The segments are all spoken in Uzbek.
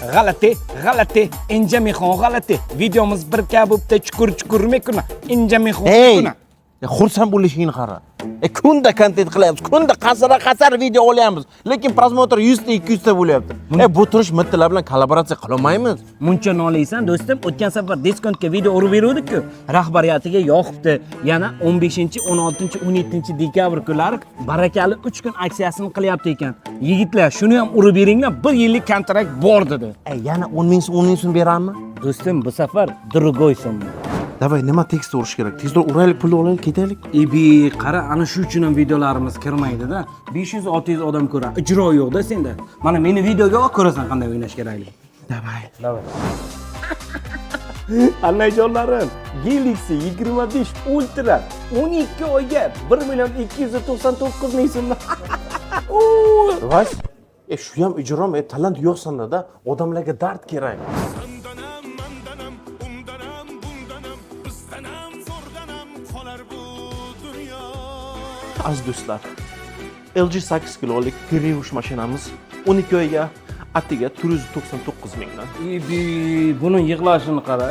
g'alati, inja mehon g'alati. Videomiz bir kabobda chuqur mekuna, inja mehon kuna. Xursand bo'lishingni qara. Kunda kontent qilyapmiz, kunda qasar video olyapmiz, lekin prosmotr 100 ta 200 ta bo'lyapti. Bu turish mittalar bilan kollaboratsiya qila olmaymiz. Muncha nolaysan do'stim, o'tgan safar diskontga video urib berdik-ku. Rahbariyatiga yoqibdi. Yana 15, 16, 17 dekabr kunlari barakali 3 kun aksiyasini qilyapti ekan. Yigitlar, shuni ham urib beringlar, 1 yillik kontrakt bor dedi. Yana 10 ming so'm berammi? Do'stim, bu safar другой so'm. Davay, nima tekst urish kerak? Tezroq uraylik, pulni olaylik, ketaylik. Qara, ana shu uchun ham videolarimiz kirmaydi-da. 500-600 odam ko'radi. Ijro yo'q-da senda. Mana meni videoga olib ko'rasan qanday o'ynash kerakligini. Davay. Anlayjonlarim, Galaxy 25 Ultra 12 oyga 1 299 ming so'm. Vas, shu ham ijrom, talant yo'q sanda-da, odamlarga dard kerak. Aziz do'stlar, LG 8 kilolik Prius mashinamiz 12 oyga atiga 499 mingdan. Buni yig'lashini qara.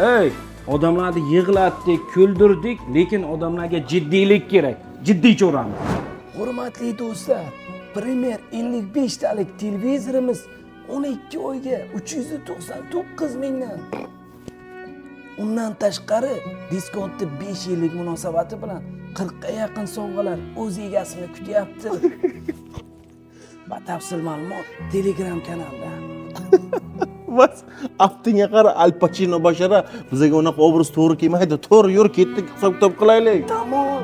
Odamlarni yig'latdik, kuldirdik, lekin odamlarga jiddiylik kerak. Jiddiycha uramiz. Hurmatli do'stlar, Premier 55 talik televizorimiz 12 oyga 399 mingdan. Undan tashqari diskontda 5 yillik munosabati bilan 40 ga yaqin sovg'alar o'z egasini kutyapti. Batafsil ma'lumot Telegram kanalida. Vas, aftinga qara, Al Pacino bashara bizga unaqa obraz to'g'ri kelmaydi. To'g'ri yur, ketdik, hisob-kitob qilaylik. Tamom.